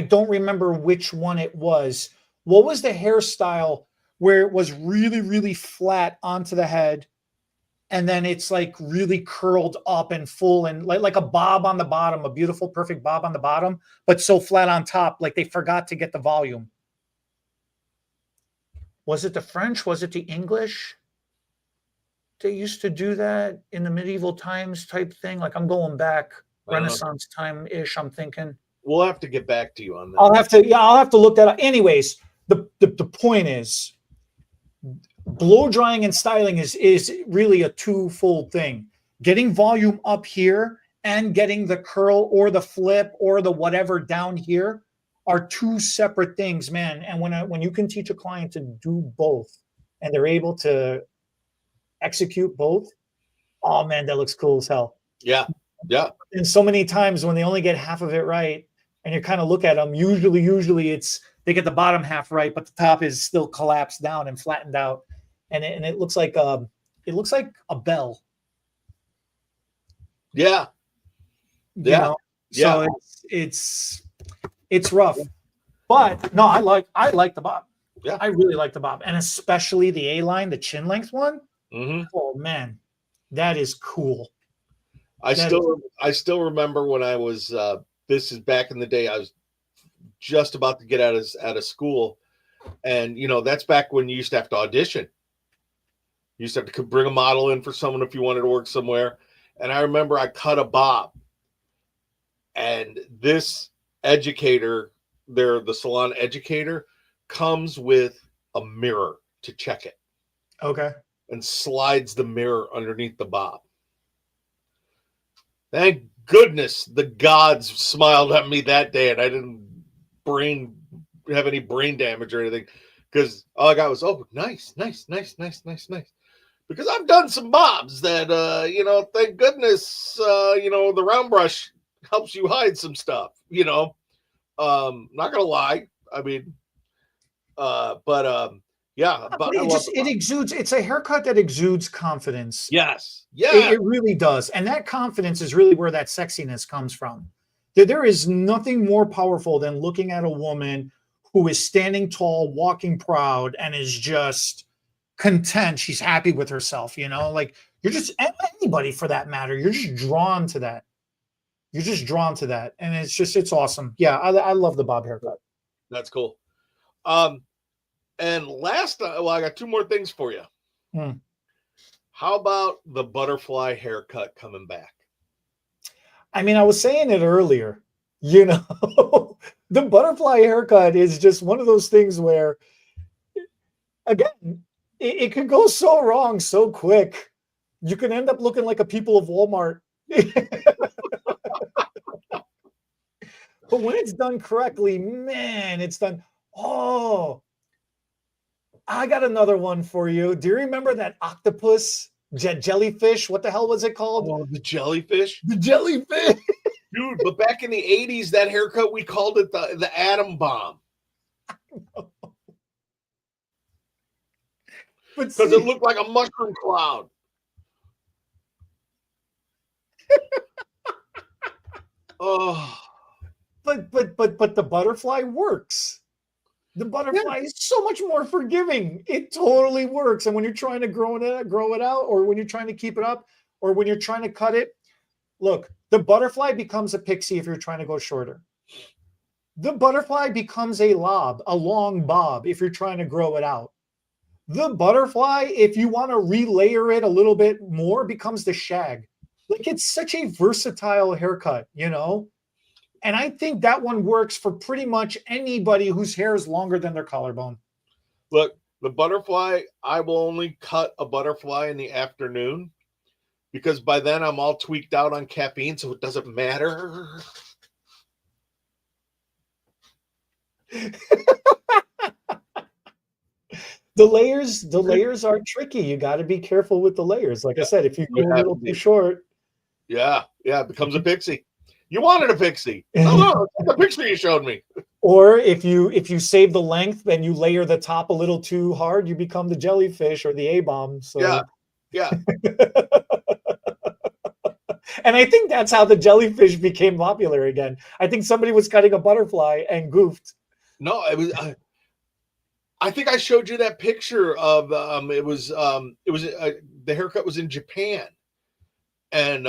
don't remember which one it was. What was the hairstyle where it was really, really flat onto the head, and then it's like really curled up and full, and like a bob on the bottom, a beautiful, perfect bob on the bottom, but so flat on top, like they forgot to get the volume? Was it the French? Was it the English? They used to do that in the medieval times type thing. Like, I'm going back Renaissance time-ish, I'm thinking. We'll have to get back to you on that. I'll have to look that up. Anyways, the point is, blow drying and styling is really a twofold thing. Getting volume up here and getting the curl or the flip or the whatever down here are two separate things, man. And when you can teach a client to do both and they're able to execute both, oh man, that looks cool as hell. Yeah. And so many times when they only get half of it right, and you kind of look at them, usually it's they get the bottom half right, but the top is still collapsed down and flattened out, and it looks like a bell. Yeah. So it's rough, but no, I like the bob. Yeah, I really like the bob, and especially the A-line, the chin length one. Mm-hmm. Oh man, that is cool. I still remember when I was this is back in the day. I was just about to get out of school, and that's back when you used to have to audition. You used to have to bring a model in for someone if you wanted to work somewhere. And I remember I cut a bob, and this educator, the salon educator, comes with a mirror to check it. Okay. And slides the mirror underneath the bob. Thank goodness the gods smiled at me that day, and I didn't have any brain damage or anything, because all I got was, oh, nice. Because I've done some bobs that, thank goodness, the round brush helps you hide some stuff, not gonna lie. I mean, yeah, but it exudes. It's a haircut that exudes confidence. Yes. It really does. And that confidence is really where that sexiness comes from. There is nothing more powerful than looking at a woman who is standing tall, walking proud, and is just content. She's happy with herself, like you're just, anybody for that matter, you're just drawn to that. And it's awesome. Yeah. I love the bob haircut. That's cool. And last, I got two more things for you. How about the butterfly haircut coming back? I mean, I was saying it earlier, the butterfly haircut is just one of those things where, again, it can go so wrong so quick. You can end up looking like a people of Walmart. But when it's done correctly, man, it's done. Oh, I got another one for you. Do you remember that octopus, jellyfish? What the hell was it called? Oh, the jellyfish. The jellyfish. Dude, but back in the 80s, that haircut, we called it the atom bomb. Because it looked like a mushroom cloud. Oh. But the butterfly works. The butterfly is so much more forgiving. It totally works. And when you're trying to grow it out, or when you're trying to keep it up, or when you're trying to cut it, look, the butterfly becomes a pixie if you're trying to go shorter. The butterfly becomes a long bob if you're trying to grow it out. The butterfly, if you want to relayer it a little bit more, becomes the shag. Like, it's such a versatile haircut, you know? And I think that one works for pretty much anybody whose hair is longer than their collarbone. Look, the butterfly, I will only cut a butterfly in the afternoon because by then I'm all tweaked out on caffeine, so it doesn't matter. The layers are tricky. You got to be careful with the layers. Like I said, if you go a little too short. Yeah, it becomes a pixie. You wanted a pixie. No, the picture you showed me. Or if you save the length and you layer the top a little too hard, you become the jellyfish or the A-bomb. So yeah. And I think that's how the jellyfish became popular again. I think somebody was cutting a butterfly and goofed. No, it was. I think I showed you that picture of the haircut was in Japan, and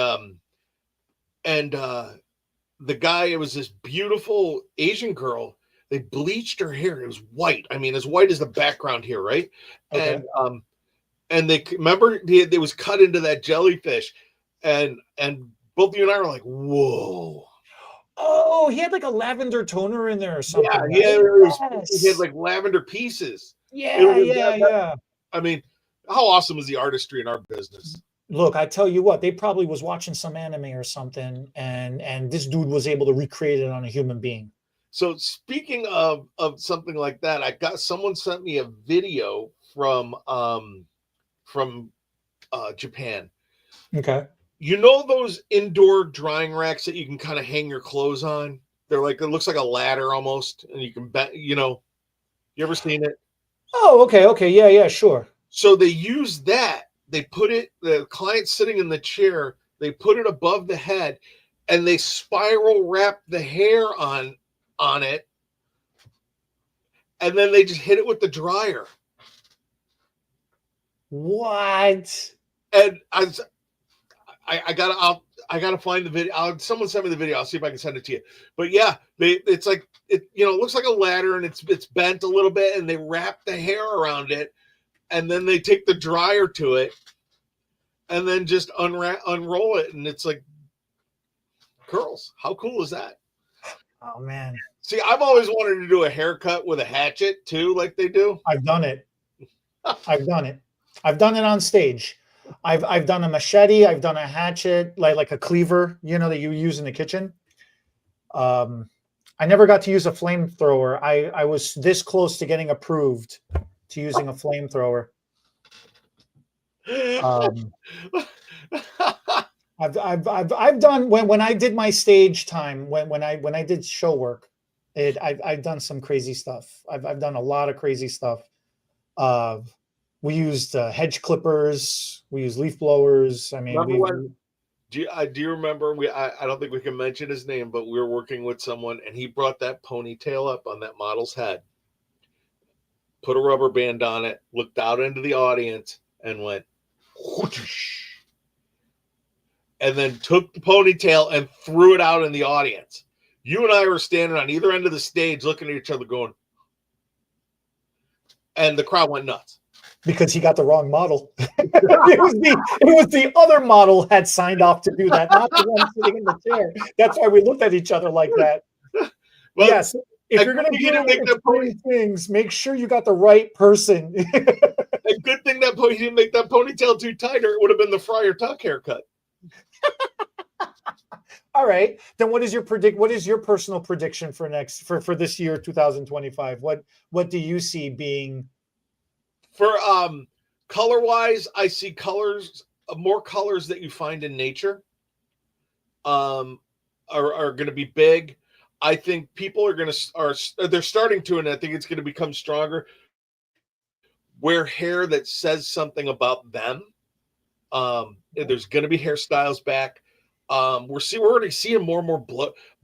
the guy, it was this beautiful Asian girl. They bleached her hair. It was white. I mean, as white as the background here, right? Okay. And they remember it was cut into that jellyfish, and both you and I were like, whoa. Oh, he had like a lavender toner in there or something. Yeah, right? He had like lavender pieces. Yeah. I mean, how awesome is the artistry in our business? Look, I tell you what, they probably was watching some anime or something, and this dude was able to recreate it on a human being. So speaking of something like that, someone sent me a video from Japan. Okay. You know those indoor drying racks that you can kind of hang your clothes on? They're like, it looks like a ladder almost, and you can bet, you ever seen it? Oh, okay. Yeah, sure. So they use that. They put it, the client sitting in the chair, they put it above the head, and they spiral wrap the hair on it, and then they just hit it with the dryer. What? And I gotta find the video. Someone sent me the video. I'll see if I can send it to you. But yeah, it's like it looks like a ladder, and it's bent a little bit, and they wrap the hair around it, and then they take the dryer to it, and then just unroll it, and it's like curls. How cool is that? Oh man! See, I've always wanted to do a haircut with a hatchet too, like they do. I've done it. I've done it on stage. I've done a machete. I've done a hatchet, like a cleaver, that you use in the kitchen. I never got to use a flamethrower. I was this close to getting approved to using a flamethrower. I've done when I did my stage time, when I did show work, I've done some crazy stuff. I've done a lot of crazy stuff. We used hedge clippers. We used leaf blowers. I mean, do you remember? I don't think we can mention his name, but we were working with someone, and he brought that ponytail up on that model's head, put a rubber band on it, looked out into the audience, and went, whoosh, and then took the ponytail and threw it out in the audience. You and I were standing on either end of the stage, looking at each other, going, and the crowd went nuts. Because he got the wrong model. it was the other model had signed off to do that, not the one sitting in the chair. That's why we looked at each other like that. Well, yes, if you're going to do things, make sure you got the right person. A good thing that he didn't make that ponytail too tight, or it would have been the Friar Tuck haircut. All right. Then what is your personal prediction for this year 2025? What do you see being For color wise, I see colors, more colors that you find in nature um are going to be big. I think people are going to they're starting to, and I think it's going to become stronger, wear hair that says something about them. There's going to be hairstyles back. We're already seeing more and more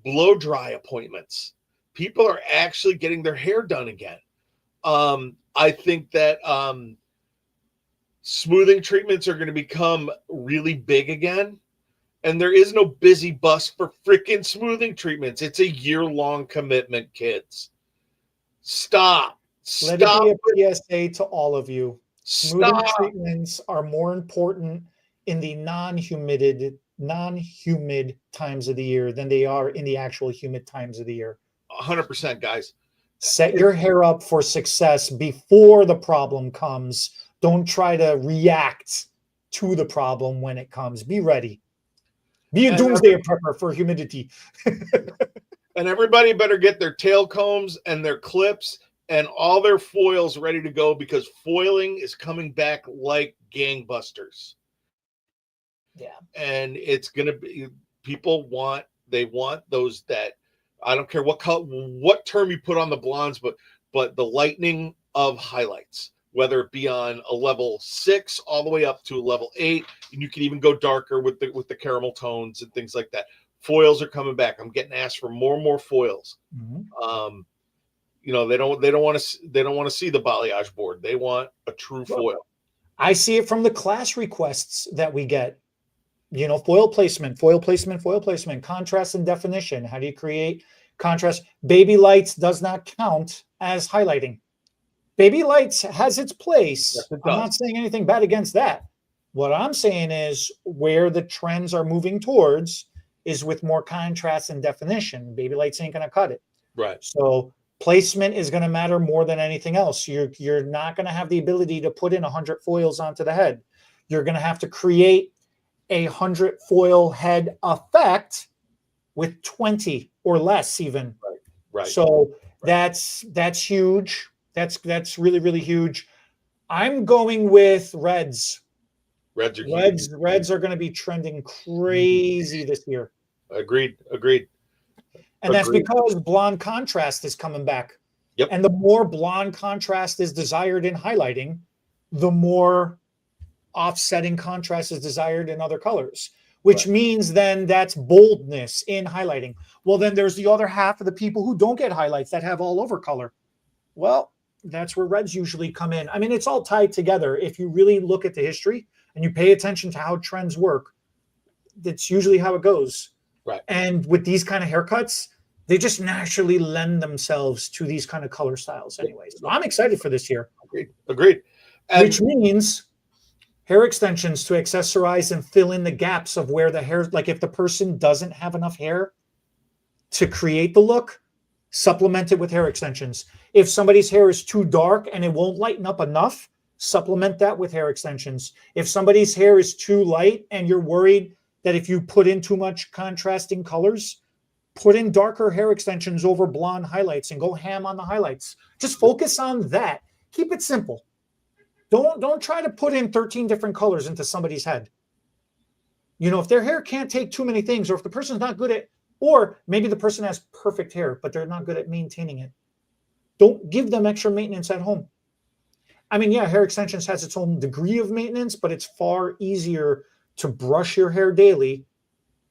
blow dry appointments. People are actually getting their hair done again. I think that smoothing treatments are going to become really big again. And there is no busy bus for freaking smoothing treatments. It's a year-long commitment, kids. Stop. Let it Stop. be a PSA to all of you. Smoothing Stop. treatments are more important in the non-humid times of the year than they are in the actual humid times of the year. 100%, guys. Set your hair up for success before the problem comes. Don't try to react to the problem when it comes. Be ready. Be a doomsday prepper for humidity. And everybody better get their tail combs and their clips and all their foils ready to go, because foiling is coming back like gangbusters. Yeah. And it's going to be, they want those that, I don't care what term you put on the blondes, but the lightening of highlights, whether it be on a level 6 all the way up to a level 8, and you can even go darker with the caramel tones and things like that. Foils are coming back. I'm getting asked for more and more foils. Mm-hmm. They don't want to see the balayage board. They want a true foil. I see it from the class requests that we get. Foil placement, contrast and definition. How do you create contrast? Baby lights does not count as highlighting. Baby lights has its place. Yes, it I'm not saying anything bad against that. What I'm saying is where the trends are moving towards is with more contrast and definition. Baby lights ain't going to cut it. Right. So placement is going to matter more than anything else. You're not going to have the ability to put in 100 foils onto the head. You're going to have to create 100 foil head effect with 20 or less even. Right. So that's huge. That's really, really huge. I'm going with reds. Reds are going to be trending crazy this year. Agreed. And that's because blonde contrast is coming back. Yep. And the more blonde contrast is desired in highlighting, the more offsetting contrast is desired in other colors, which means then that's boldness in highlighting. Well, then there's the other half of the people who don't get highlights that have all over color. Well, that's where reds usually come in. I mean, it's all tied together. If you really look at the history and you pay attention to how trends work, that's usually how it goes. Right. And with these kind of haircuts, they just naturally lend themselves to these kind of color styles anyway. So I'm excited for this year. Agreed. Which means hair extensions to accessorize and fill in the gaps of where the hair, like if the person doesn't have enough hair to create the look, supplement it with hair extensions. If somebody's hair is too dark and it won't lighten up enough, supplement that with hair extensions. If somebody's hair is too light and you're worried that if you put in too much contrasting colors, put in darker hair extensions over blonde highlights and go ham on the highlights. Just focus on that. Keep it simple. Don't try to put in 13 different colors into somebody's head. If their hair can't take too many things, or if the person's not good at, or maybe the person has perfect hair, but they're not good at maintaining it, don't give them extra maintenance at home. I mean, yeah, hair extensions has its own degree of maintenance, but it's far easier to brush your hair daily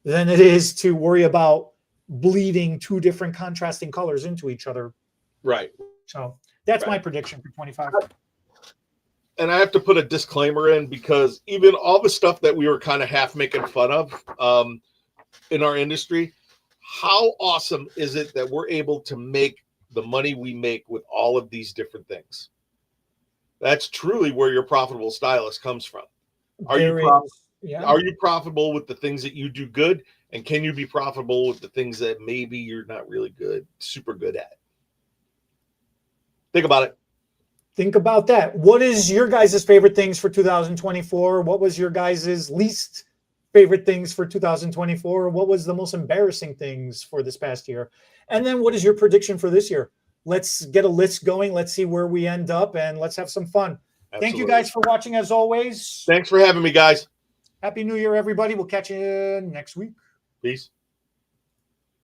than it is to worry about bleeding two different contrasting colors into each other. Right. So that's my prediction for 25. And I have to put a disclaimer in, because even all the stuff that we were kind of half making fun of in our industry, how awesome is it that we're able to make the money we make with all of these different things? That's truly where your profitable stylist comes from. Are you profitable with the things that you do good? And can you be profitable with the things that maybe you're not really super good at? Think about it. Think about that. What is your guys' favorite things for 2024? What was your guys' least favorite things for 2024? What was the most embarrassing things for this past year? And then what is your prediction for this year? Let's get a list going. Let's see where we end up, and let's have some fun. Absolutely. Thank you guys for watching as always. Thanks for having me, guys. Happy New Year, everybody. We'll catch you next week. Peace.